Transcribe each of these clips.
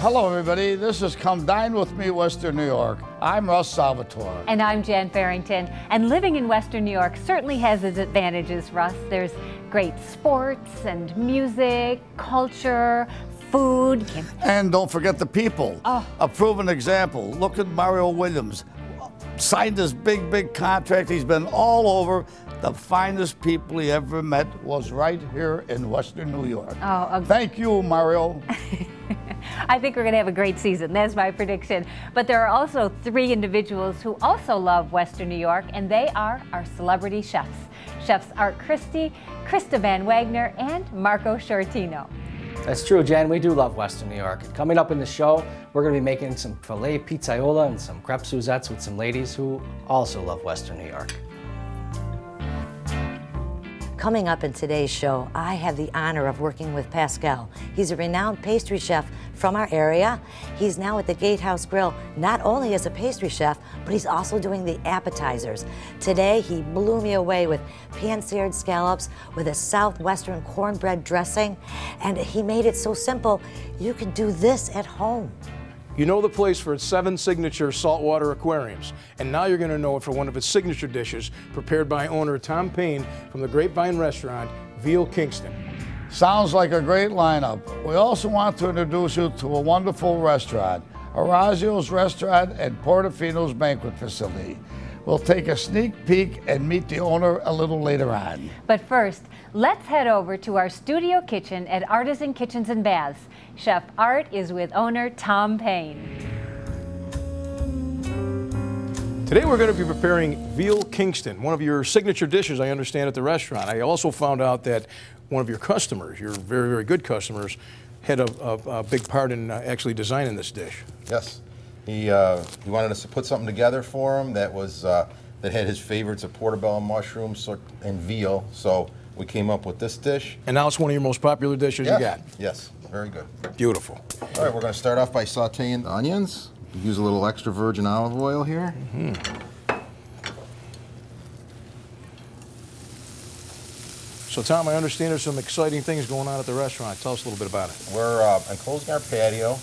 Hello, everybody. This is Come Dine with Me, Western New York. I'm Russ Salvatore. And I'm Jan Ferington. And living in Western New York certainly has its advantages, Russ. There's great sports and music, culture, food. And don't forget the people. Oh. A proven example. Look at Mario Williams. Signed this big contract. He's been all over. The finest people he ever met was right here in Western New York. Oh, thank you, Mario. I think we're going to have a great season. That's my prediction. But there are also 3 individuals who also love Western New York, and they are our celebrity chefs. Chefs Art Christy, Krista Van Wagner, and Marco Sciortino. That's true, Jan. We do love Western New York. Coming up in the show, we're going to be making some filet pizzaiola and some crepe Suzettes with some ladies who also love Western New York. Coming up in today's show, I have the honor of working with Pascal. He's a renowned pastry chef from our area. He's now at the Gatehouse Grill, not only as a pastry chef, but he's also doing the appetizers. Today, he blew me away with pan-seared scallops with a southwestern cornbread dressing, and he made it so simple, you can do this at home. You know the place for its 7 signature saltwater aquariums, and now you're going to know it for one of its signature dishes prepared by owner Tom Payne from the Grapevine restaurant, Veal Kingston. Sounds like a great lineup. We also want to introduce you to a wonderful restaurant, Arazzo's Restaurant and Portofino's Banquet Facility. We'll take a sneak peek and meet the owner a little later on. But first, let's head over to our studio kitchen at Artisan Kitchens and Baths. Chef Art is with owner Tom Payne. Today we're going to be preparing Veal Kingston, one of your signature dishes, I understand, at the restaurant. I also found out that one of your customers, your very good customers, had a big part in actually designing this dish. Yes. He wanted us to put something together for him that was that had his favorites of portobello mushrooms and veal. So we came up with this dish. And now it's one of your most popular dishes you got. Yes, very good. Beautiful. All right, we're going to start off by sauteing the onions. Use a little extra virgin olive oil here. So Tom, I understand there's some exciting things going on at the restaurant. Tell us a little bit about it. We're enclosing our patio.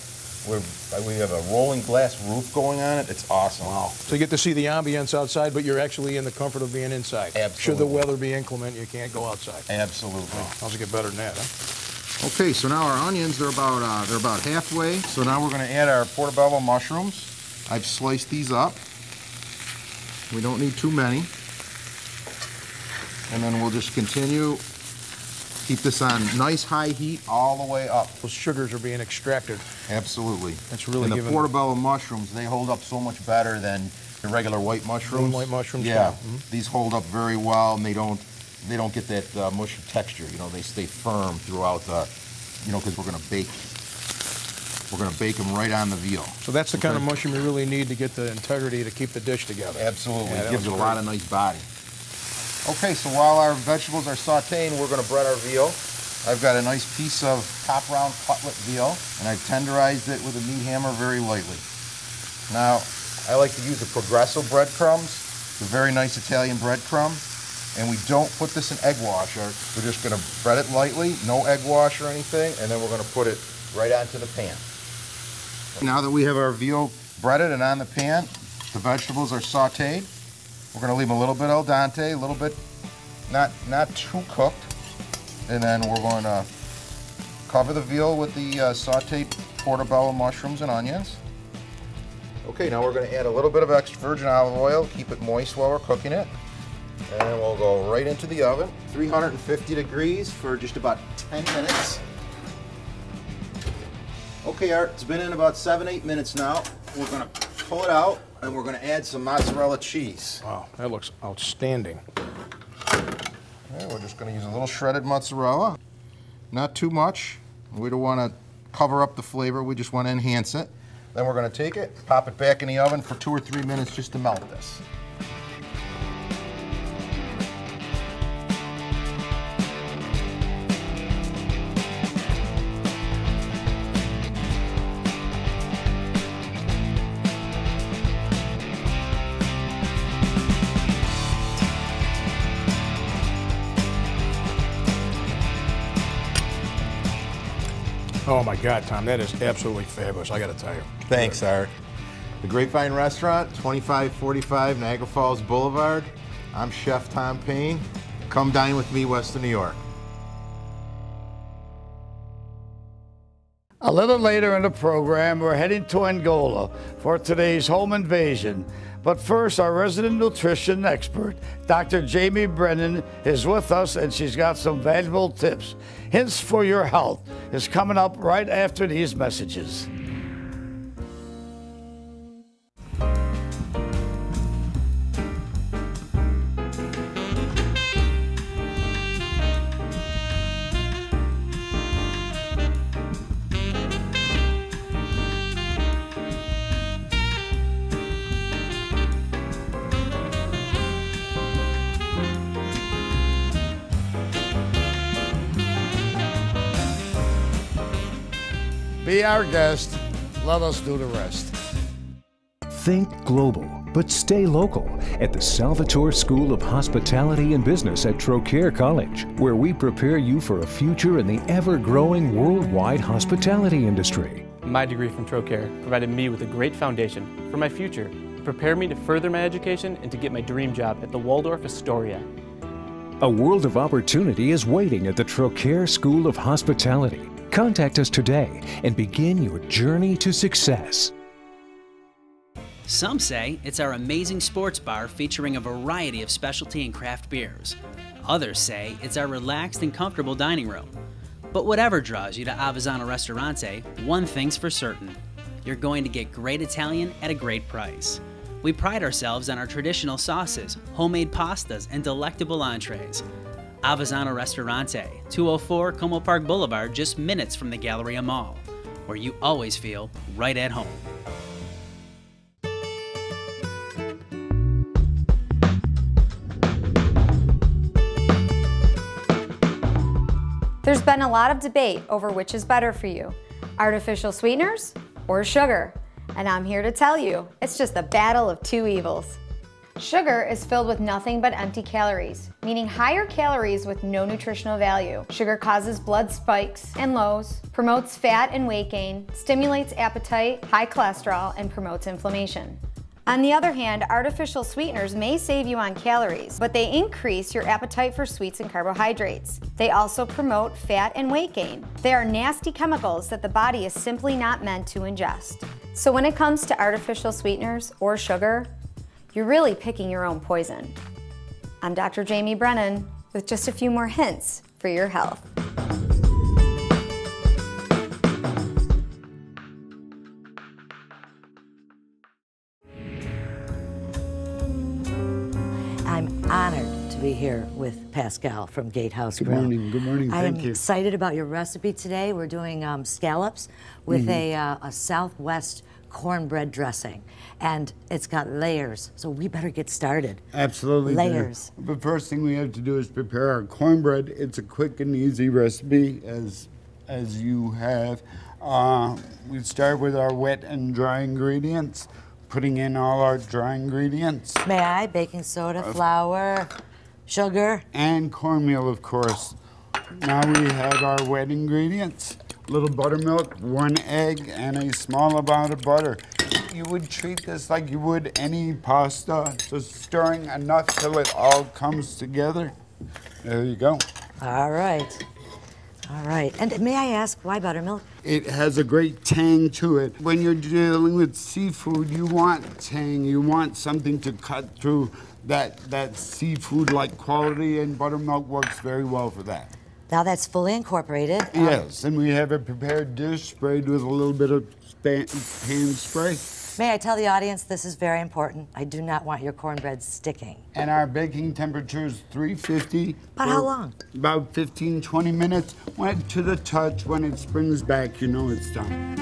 We have a rolling glass roof going on it. It's awesome. Wow. So you get to see the ambience outside, but you're actually in the comfort of being inside. Absolutely. Should the weather be inclement, you can't go outside. Absolutely. Oh, how's it get better than that, huh? Okay, so now our onions, they're about halfway. So now we're going to add our portobello mushrooms. I've sliced these up. We don't need too many. And then we'll just continue. Keep this on nice high heat all the way up. Those sugars are being extracted. Absolutely. That's really and the giving... portobello mushrooms, they hold up so much better than the regular white mushrooms. White mushrooms. Yeah. These hold up very well, and they don't get that mushy texture. You know, they stay firm throughout the, because we're going to bake. We're going to bake them right on the veal. So that's the kind of mushroom you really need to get the integrity to keep the dish together. Absolutely. Yeah, it gives it a lot of nice body. Okay, so while our vegetables are sauteing, we're going to bread our veal. I've got a nice piece of top round cutlet veal, and I've tenderized it with a meat hammer very lightly. Now, I like to use the Progresso breadcrumbs. It's a very nice Italian breadcrumb, and we don't put this in egg wash. We're just going to bread it lightly, no egg wash or anything, and then we're going to put it right onto the pan. Now that we have our veal breaded and on the pan, the vegetables are sauteed. We're going to leave them a little bit al dente, a little bit not too cooked. And then we're going to cover the veal with the sauteed portobello mushrooms and onions. Okay, now we're going to add a little bit of extra virgin olive oil, keep it moist while we're cooking it. And then we'll go right into the oven, 350 degrees for just about 10 minutes. Okay, Art, it's been in about 7-8 minutes now. We're going to pull it out, and we're going to add some mozzarella cheese. Wow, that looks outstanding. Okay, we're just going to use a little shredded mozzarella. Not too much. We don't want to cover up the flavor. We just want to enhance it. Then we're going to take it, pop it back in the oven for 2 or 3 minutes just to melt this. Oh my God, Tom, that is absolutely fabulous, I gotta tell you. Thanks, Art. The Grapevine Restaurant, 2545 Niagara Falls Boulevard. I'm Chef Tom Payne. Come dine with me, Western New York. A little later in the program, we're heading to Angola for today's home invasion. But first, our resident nutrition expert, Dr. Jamie Brennan, is with us, and she's got some valuable tips. Hints for Your Health is coming up right after these messages. Be our guest, let us do the rest. Think global, but stay local at the Salvatore School of Hospitality and Business at Trocaire College, where we prepare you for a future in the ever-growing worldwide hospitality industry. My degree from Trocaire provided me with a great foundation for my future, to prepare me to further my education and to get my dream job at the Waldorf Astoria. A world of opportunity is waiting at the Trocaire School of Hospitality. Contact us today and begin your journey to success. Some say it's our amazing sports bar featuring a variety of specialty and craft beers. Others say it's our relaxed and comfortable dining room. But whatever draws you to Avezzano Ristorante, one thing's for certain. You're going to get great Italian at a great price. We pride ourselves on our traditional sauces, homemade pastas, and delectable entrees. Avezzano Ristorante, 204 Como Park Boulevard, just minutes from the Galleria Mall, where you always feel right at home. There's been a lot of debate over which is better for you, artificial sweeteners or sugar. And I'm here to tell you, it's just a battle of two evils. Sugar is filled with nothing but empty calories, meaning higher calories with no nutritional value. Sugar causes blood spikes and lows, promotes fat and weight gain, stimulates appetite, high cholesterol, and promotes inflammation. On the other hand, artificial sweeteners may save you on calories, but they increase your appetite for sweets and carbohydrates. They also promote fat and weight gain. They are nasty chemicals that the body is simply not meant to ingest. So when it comes to artificial sweeteners or sugar, you're really picking your own poison. I'm Dr. Jamie Brennan with just a few more hints for your health. I'm honored to be here with Pascal from Gatehouse Grill. Good morning, good morning, thank you. I'm excited about your recipe today. We're doing scallops with a Southwest cornbread dressing, and it's got layers, so we better get started. Absolutely. Layers. The first thing we have to do is prepare our cornbread. It's a quick and easy recipe, as you have. We start with our wet and dry ingredients, putting in all our dry ingredients. May I? Baking soda, flour, sugar. And cornmeal, of course. Now we have our wet ingredients. Little buttermilk, 1 egg, and a small amount of butter. You would treat this like you would any pasta, just stirring enough till it all comes together. There you go. All right. All right. And may I ask, why buttermilk? It has a great tang to it. When you're dealing with seafood, you want tang. You want something to cut through that seafood-like quality, and buttermilk works very well for that. Now that's fully incorporated. Yes, and we have a prepared dish sprayed with a little bit of pan spray. May I tell the audience this is very important. I do not want your cornbread sticking. And our baking temperature is 350. About how long? About 15, 20 minutes. When to the touch, when it springs back, you know it's done.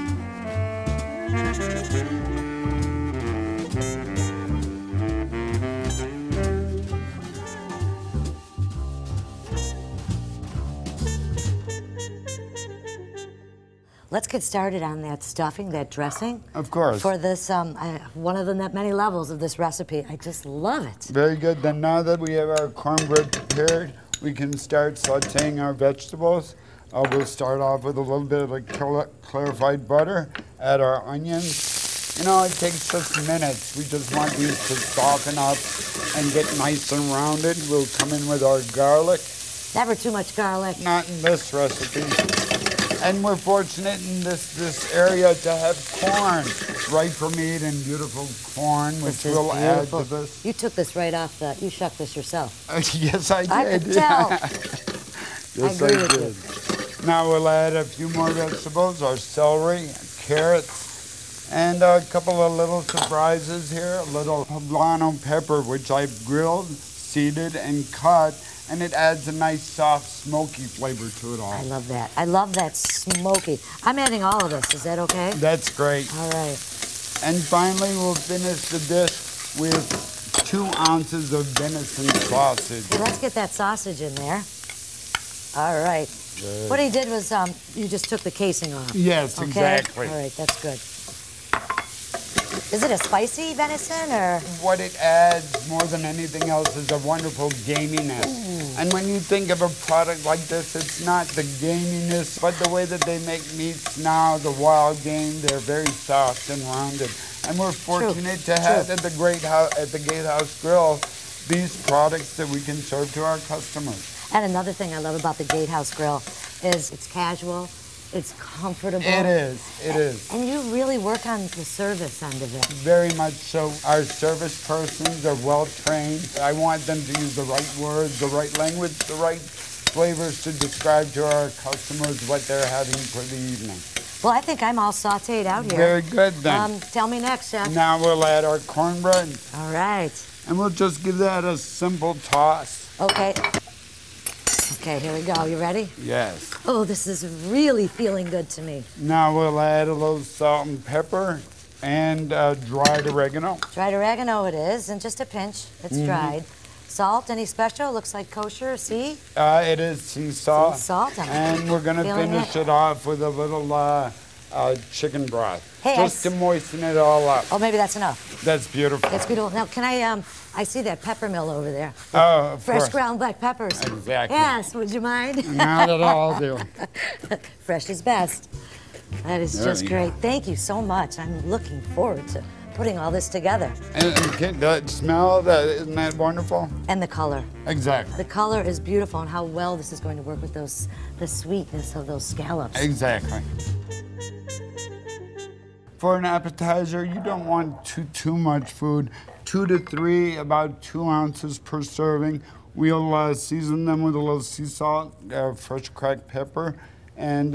Let's get started on that stuffing, that dressing. Of course. For this, one of the many levels of this recipe. I just love it. Very good. Then now that we have our cornbread prepared, we can start sauteing our vegetables. We'll start off with a little bit of the clarified butter, add our onions. You know, it takes just minutes. We just want these to soften up and get nice and rounded. We'll come in with our garlic. Never too much garlic. Not in this recipe. And we're fortunate in this area to have corn, ripe for meat and beautiful corn, which we'll add to this. You took this right off you shucked this yourself. Yes, I did. I could tell. Yes, I did. Now we'll add a few more vegetables, our celery, carrots, and a couple of little surprises here. A little poblano pepper, which I've grilled, seeded, and cut. And it adds a nice, soft, smoky flavor to it all. I love that. I love that smoky. I'm adding all of this. Is that okay? That's great. All right. And finally, we'll finish the dish with 2 ounces of venison sausage. Okay, let's get that sausage in there. All right. Good. What he did was you just took the casing off. Yes, okay? Exactly. All right, that's good. Is it a spicy venison or? What it adds more than anything else is a wonderful gaminess. And when you think of a product like this, it's not the gaminess, but the way that they make meats now, the wild game, they're very soft and rounded. And we're fortunate to have at the Gatehouse Grill these products that we can serve to our customers. And another thing I love about the Gatehouse Grill is it's casual. It's comfortable. It is. It is. And you really work on the service end of it. Very much so. Our service persons are well trained. I want them to use the right words, the right language, the right flavors to describe to our customers what they're having for the evening. Well, I think I'm all sauteed out here. Very good then. Tell me next, Chef. Now we'll add our cornbread. All right. And we'll just give that a simple toss. Okay. Okay, here we go. You ready? Yes. Oh, this is really feeling good to me. Now we'll add a little salt and pepper and dried oregano. Dried oregano it is, and just a pinch. It's dried. Salt, any special? Looks like kosher, sea? It is sea salt. Sea salt. And we're going to finish it off with a little chicken broth. Hey, just to moisten it all up. Oh, maybe that's enough. That's beautiful. That's beautiful. Now, can I see that pepper mill over there. Oh, of Fresh course. ground black peppers. Exactly. Yes, would you mind? Not at all, dear. Fresh is best. That is just great. Thank you so much. I'm looking forward to putting all this together. And the smell, isn't that wonderful? And the color. Exactly. The color is beautiful, and how well this is going to work with the sweetness of those scallops. Exactly. For an appetizer, you don't want too much food. 2 to 3, about 2 ounces per serving. We'll season them with a little sea salt, fresh cracked pepper, and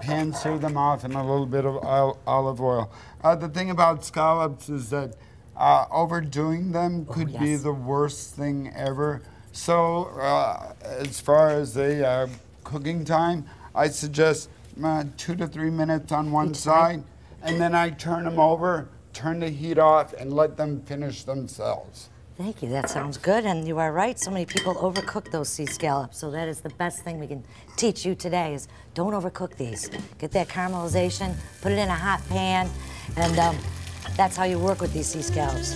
pan sear them off in a little bit of olive oil. The thing about scallops is that overdoing them could be the worst thing ever. So as far as the cooking time, I suggest 2 to 3 minutes on one side, and then I turn them over, turn the heat off, and let them finish themselves. Thank you. That sounds good. And you are right. So many people overcook those sea scallops. So that is the best thing we can teach you today is don't overcook these. Get that caramelization, put it in a hot pan, and that's how you work with these sea scallops.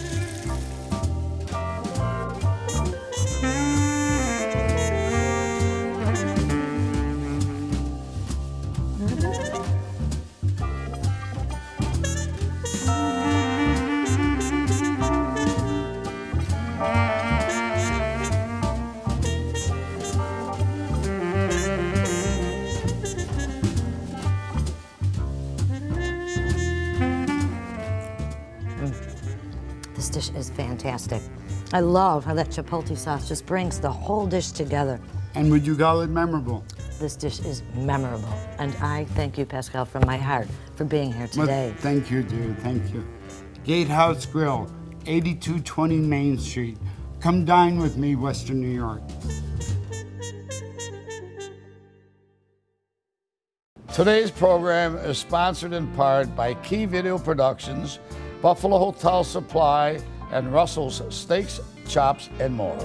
This dish is fantastic. I love how that chipotle sauce just brings the whole dish together. And would you call it memorable? This dish is memorable. And I thank you, Pascal, from my heart for being here today. Well, thank you, dear. Thank you. Gatehouse Grill, 8220 Main Street. Come dine with me, Western New York. Today's program is sponsored in part by Key Video Productions, Buffalo Hotel Supply, and Russell's Steaks, Chops, and more.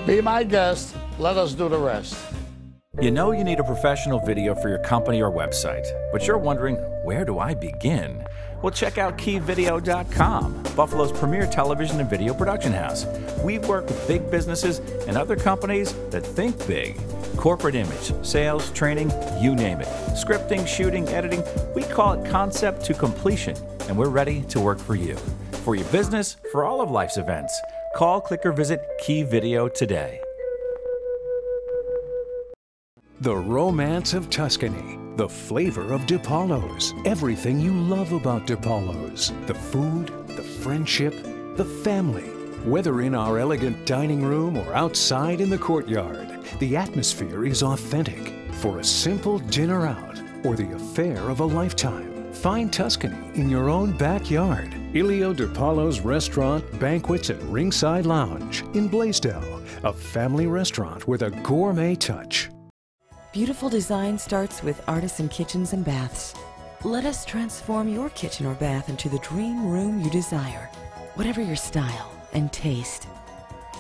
Be my guest. Let us do the rest. You know you need a professional video for your company or website, but you're wondering, where do I begin? Well, check out keyvideo.com, Buffalo's premier television and video production house. We work with big businesses and other companies that think big. Corporate image, sales, training, you name it. Scripting, shooting, editing, we call it concept to completion, and we're ready to work for you. For your business, for all of life's events. Call, click, or visit Key Video today. The romance of Tuscany, the flavor of DiPaolo's, everything you love about DiPaolo's, the food, the friendship, the family. Whether in our elegant dining room or outside in the courtyard, the atmosphere is authentic. For a simple dinner out or the affair of a lifetime, find Tuscany in your own backyard. Ilio DiPaolo's Restaurant, Banquets, and Ringside Lounge in Blaisdell, a family restaurant with a gourmet touch. Beautiful design starts with Artisan Kitchens and Baths. Let us transform your kitchen or bath into the dream room you desire, whatever your style and taste.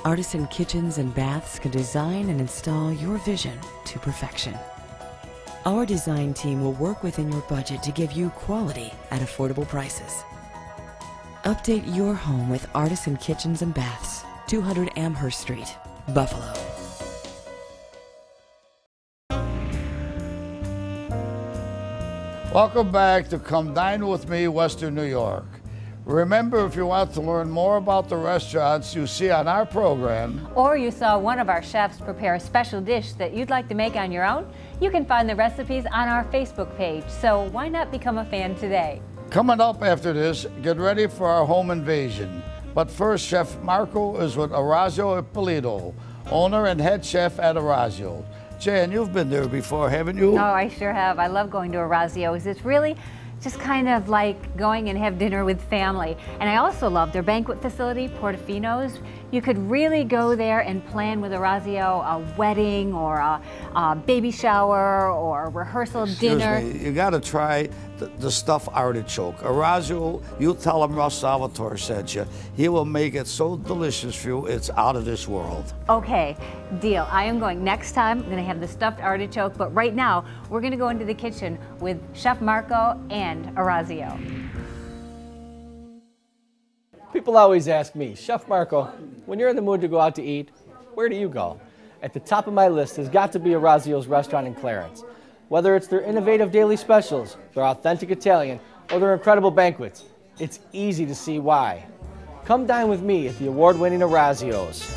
Artisan Kitchens and Baths can design and install your vision to perfection. Our design team will work within your budget to give you quality at affordable prices. Update your home with Artisan Kitchens and Baths, 200 Amherst Street, Buffalo. Welcome back to Come Dine with Me, Western New York. Remember, if you want to learn more about the restaurants you see on our program, or you saw one of our chefs prepare a special dish that you'd like to make on your own, you can find the recipes on our Facebook page. So why not become a fan today? Coming up after this, get ready for our home invasion. But first, Chef Marco is with Arazzo Ippolito, owner and head chef at Arazzo. Jan, you've been there before, haven't you? Oh, I sure have. I love going to Arazzo's. It's really just kind of like going and have dinner with family. And I also love their banquet facility, Portofino's. You could really go there and plan with Arazzo a wedding or a baby shower or a rehearsal dinner. Excuse me, you got to try the stuffed artichoke. Arazzo, you tell him Russell Salvatore sent you. He will make it so delicious for you, it's out of this world. Okay, deal. I am going next time. I'm going to have the stuffed artichoke, but right now we're going to go into the kitchen with Chef Marco and Arazzo. People always ask me, Chef Marco, when you're in the mood to go out to eat, where do you go? At the top of my list has got to be Arazzo's restaurant in Clarence. Whether it's their innovative daily specials, their authentic Italian, or their incredible banquets, it's easy to see why. Come dine with me at the award-winning Arazzo's.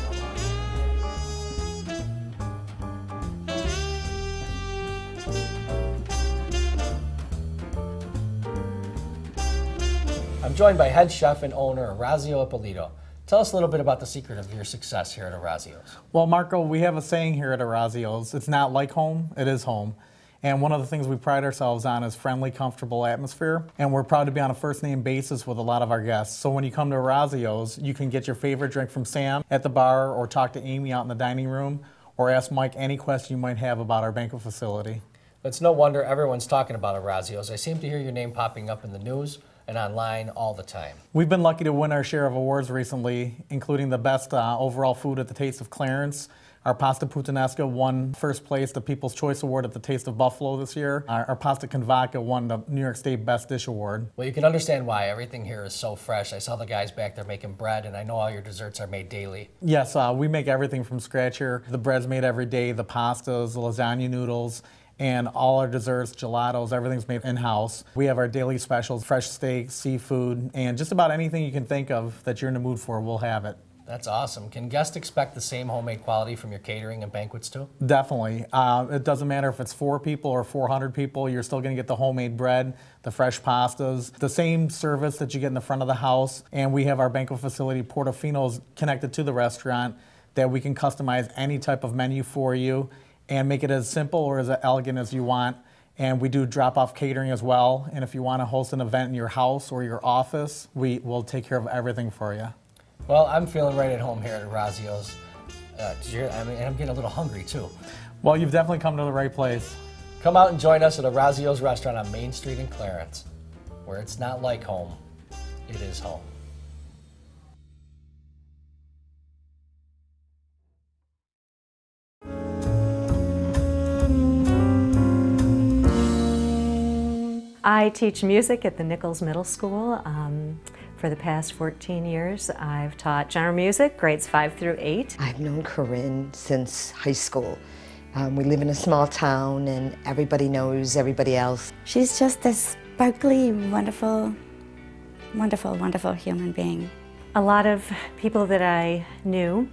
I'm joined by head chef and owner Arazzo Ippolito. Tell us a little bit about the secret of your success here at Arazzo's. Well, Marco, we have a saying here at Arazzo's, it's not like home, it is home. And one of the things we pride ourselves on is friendly, comfortable atmosphere. And we're proud to be on a first-name basis with a lot of our guests. So when you come to Arazzo's, you can get your favorite drink from Sam at the bar, or talk to Amy out in the dining room, or ask Mike any question you might have about our banquet facility. It's no wonder everyone's talking about Arazzo's. I seem to hear your name popping up in the news and online all the time. We've been lucky to win our share of awards recently, including the best overall food at the Taste of Clarence. Our pasta puttanesca won first place, the People's Choice Award at the Taste of Buffalo this year. Our pasta con vodka won the New York State Best Dish Award. Well, you can understand why. Everything here is so fresh. I saw the guys back there making bread, and I know all your desserts are made daily. Yes, we make everything from scratch here. The bread's made every day, the pastas, the lasagna noodles, and all our desserts, gelatos, everything's made in-house. We have our daily specials, fresh steaks, seafood, and just about anything you can think of that you're in the mood for, we'll have it. That's awesome. Can guests expect the same homemade quality from your catering and banquets too? Definitely. It doesn't matter if it's 4 people or 400 people, you're still going to get the homemade bread, the fresh pastas, the same service that you get in the front of the house. And we have our banquet facility, Portofino's, connected to the restaurant, that we can customize any type of menu for you and make it as simple or as elegant as you want. And we do drop-off catering as well. And if you want to host an event in your house or your office, we will take care of everything for you. Well, I'm feeling right at home here at Arazzo's. I'm getting a little hungry too. Well, you've definitely come to the right place. Come out and join us at Arazzo's restaurant on Main Street in Clarence, where it's not like home, it is home. I teach music at the Nichols Middle School. For the past 14 years, I've taught genre music, grades 5 through 8. I've known Corinne since high school. We live in a small town and everybody knows everybody else. She's just this sparkly, wonderful, wonderful, wonderful human being. A lot of people that I knew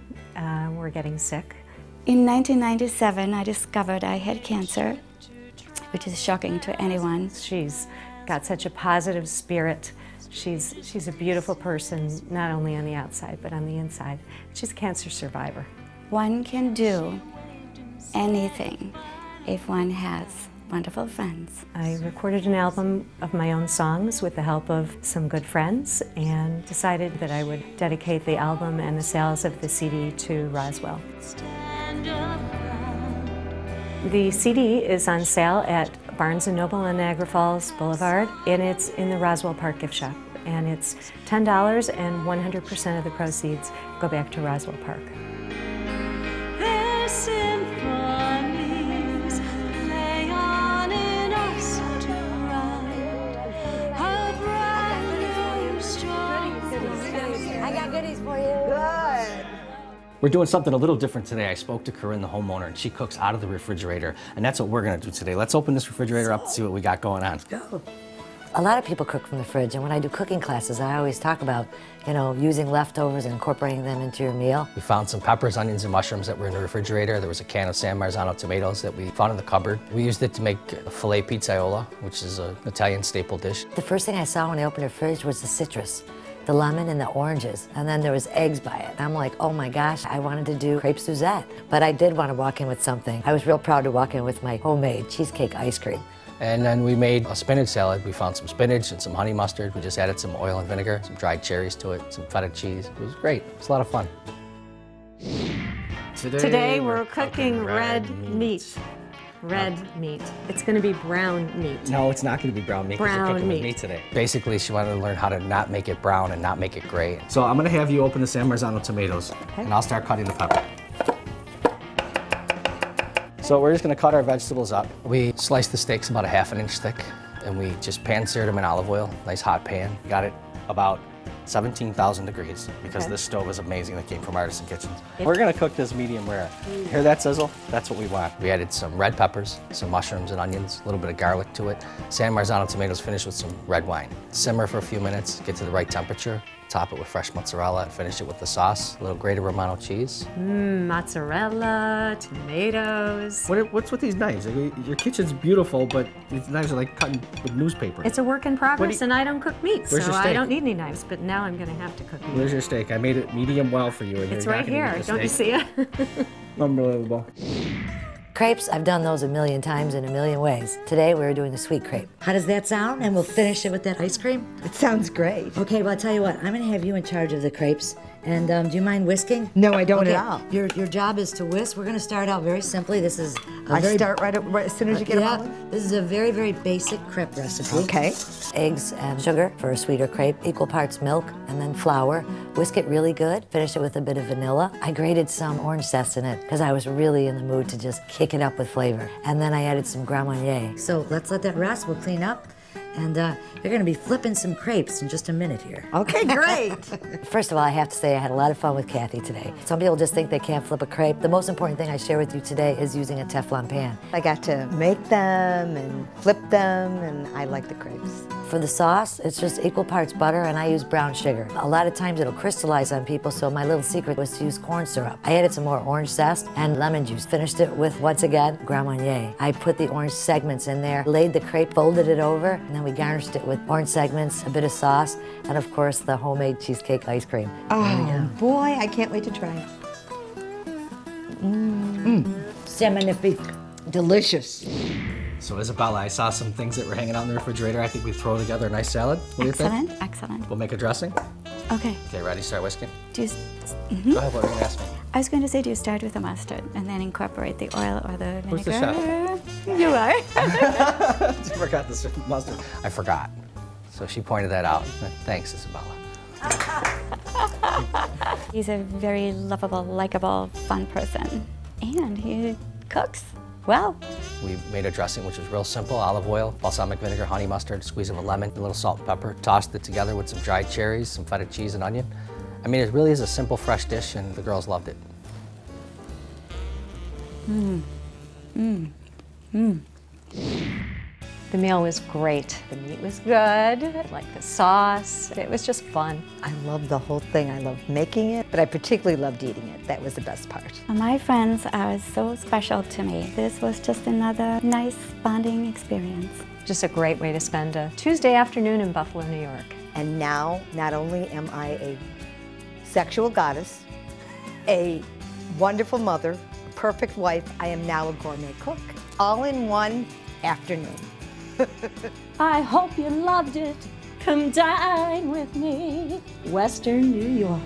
were getting sick. In 1997, I discovered I had cancer, which is shocking to anyone. She's got such a positive spirit. She's a beautiful person, not only on the outside, but on the inside. She's a cancer survivor. One can do anything if one has wonderful friends. I recorded an album of my own songs with the help of some good friends and decided that I would dedicate the album and the sales of the CD to Roswell. The CD is on sale at Barnes & Noble on Niagara Falls Boulevard, and it's in the Roswell Park gift shop. And it's $10, and 100% of the proceeds go back to Roswell Park. I got goodies for you. Good. We're doing something a little different today. I spoke to Corinne, the homeowner, and she cooks out of the refrigerator, and that's what we're gonna do today. Let's open this refrigerator up and see what we got going on. Go. A lot of people cook from the fridge, and when I do cooking classes, I always talk about, you know, using leftovers and incorporating them into your meal. We found some peppers, onions, and mushrooms that were in the refrigerator. There was a can of San Marzano tomatoes that we found in the cupboard. We used it to make a filet pizzaiola, which is an Italian staple dish. The first thing I saw when I opened the fridge was the citrus, the lemon and the oranges, and then there was eggs by it. I'm like, oh my gosh, I wanted to do crepe Suzette, but I did want to walk in with something. I was real proud to walk in with my homemade cheesecake ice cream. And then we made a spinach salad. We found some spinach and some honey mustard. We just added some oil and vinegar, some dried cherries to it, some feta cheese. It was great. It was a lot of fun. Today we're cooking red meat. Red meat. It's going to be brown meat. No, it's not going to be brown meat. Brown we're cooking meat. With meat today. Basically, she wanted to learn how to not make it brown and not make it gray. So I'm going to have you open the San Marzano tomatoes, and I'll start cutting the pepper. So we're just going to cut our vegetables up. We sliced the steaks about a ½ inch thick, and we just pan-seared them in olive oil, nice hot pan. Got it about 17,000 degrees because this stove is amazing that came from Artisan Kitchens. We're going to cook this medium rare. Hear that sizzle? That's what we want. We added some red peppers, some mushrooms and onions, a little bit of garlic to it. San Marzano tomatoes finished with some red wine. Simmer for a few minutes, get to the right temperature. Top it with fresh mozzarella and finish it with the sauce. A little grated Romano cheese. Mozzarella, tomatoes. What's with these knives? Your kitchen's beautiful, but these knives are like cutting with newspaper. It's a work in progress, and I don't cook meat, so I don't need any knives, but now I'm going to have to cook meat. Where's your steak? I made it medium well for you. And it's right here. Don't you see it? Unbelievable. Crepes, I've done those a million times in a million ways. Today we're doing the sweet crepe. How does that sound? And we'll finish it with that ice cream? It sounds great. Okay, well, I'll tell you what, I'm gonna have you in charge of the crepes. And do you mind whisking? No, I don't at all. Your job is to whisk. We're gonna start out very simply. This is start right as soon as you get them on? This is a very, very basic crepe recipe. Okay. Eggs and sugar for a sweeter crepe, equal parts milk, and then flour. Whisk it really good. Finish it with a bit of vanilla. I grated some orange zest in it because I was really in the mood to just kick it up with flavor. And then I added some Grand Marnier. So let's let that rest. We'll clean up. And you're going to be flipping some crepes in just a minute here. Okay, great. First of all, I have to say I had a lot of fun with Kathy today. Some people just think they can't flip a crepe. The most important thing I share with you today is using a Teflon pan. I got to make them and flip them, and I like the crepes. For the sauce, it's just equal parts butter, and I use brown sugar. A lot of times it'll crystallize on people, so my little secret was to use corn syrup. I added some more orange zest and lemon juice. Finished it with, once again, Grand Marnier. I put the orange segments in there, laid the crepe, folded it over, and then we garnished it with orange segments, a bit of sauce, and of course the homemade cheesecake ice cream. Oh boy, I can't wait to try it. C'est magnifique. Delicious. So Isabella, I saw some things that were hanging out in the refrigerator. I think we throw together a nice salad. What do you think? Excellent. We'll make a dressing. Okay. Okay, ready? Start whisking. Do you, Go ahead, what were you going to ask me? I was going to say, do you start with the mustard and then incorporate the oil or the vinegar? Who's the chef? You are. I forgot the mustard. I forgot. So she pointed that out. Thanks, Isabella. He's a very lovable, likable, fun person. And he cooks well. We made a dressing which is real simple: olive oil, balsamic vinegar, honey mustard, squeeze of a lemon, a little salt and pepper. Tossed it together with some dried cherries, some feta cheese and onion. I mean, it really is a simple, fresh dish, and the girls loved it. The meal was great. The meat was good. I liked the sauce. It was just fun. I loved the whole thing. I loved making it, but I particularly loved eating it. That was the best part. My friends are so special to me. This was just another nice bonding experience. Just a great way to spend a Tuesday afternoon in Buffalo, New York. And now, not only am I a sexual goddess, a wonderful mother, a perfect wife, I am now a gourmet cook, all in one afternoon. I hope you loved it. Come dine with me, Western New York.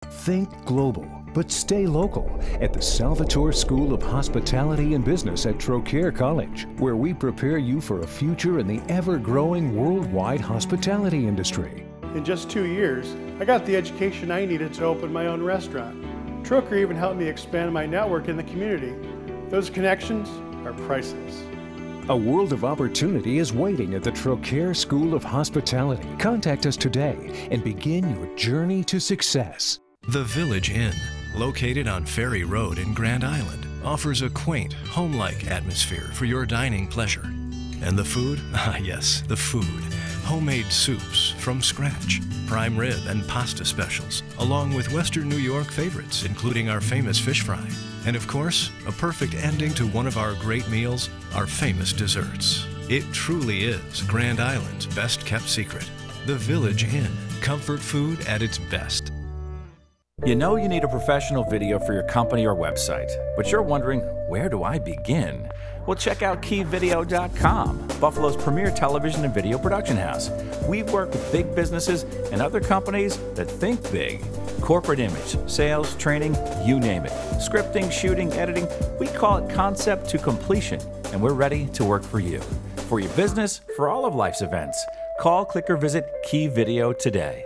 Think global, but stay local at the Salvatore School of Hospitality and Business at Trocaire College, where we prepare you for a future in the ever-growing worldwide hospitality industry. In just 2 years, I got the education I needed to open my own restaurant. Trocaire even helped me expand my network in the community. Those connections are priceless. A world of opportunity is waiting at the Trocaire School of Hospitality. Contact us today and begin your journey to success. The Village Inn, located on Ferry Road in Grand Island, offers a quaint, home-like atmosphere for your dining pleasure. And the food? Ah yes, the food. Homemade soups from scratch, prime rib and pasta specials, along with Western New York favorites, including our famous fish fry. And of course, a perfect ending to one of our great meals, our famous desserts. It truly is Grand Island's best-kept secret. The Village Inn, comfort food at its best. You know you need a professional video for your company or website, but you're wondering, where do I begin? Well, check out keyvideo.com, Buffalo's premier television and video production house. We work with big businesses and other companies that think big. Corporate image, sales, training, you name it. Scripting, shooting, editing, we call it concept to completion, and we're ready to work for you. For your business, for all of life's events. Call, click, or visit Key Video today.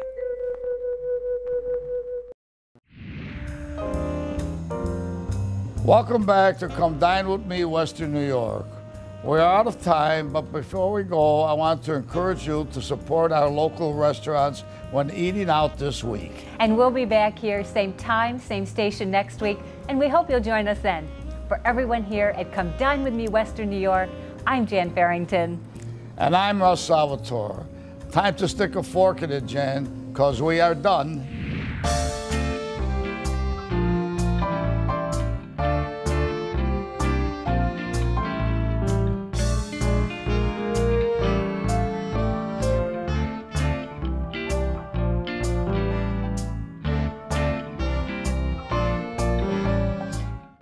Welcome back to Come Dine with Me, Western New York. We're out of time, but before we go, I want to encourage you to support our local restaurants when eating out this week. And we'll be back here, same time, same station next week, and we hope you'll join us then. For everyone here at Come Dine with Me, Western New York, I'm Jan Ferington. And I'm Russell Salvatore. Time to stick a fork in it, Jan, because we are done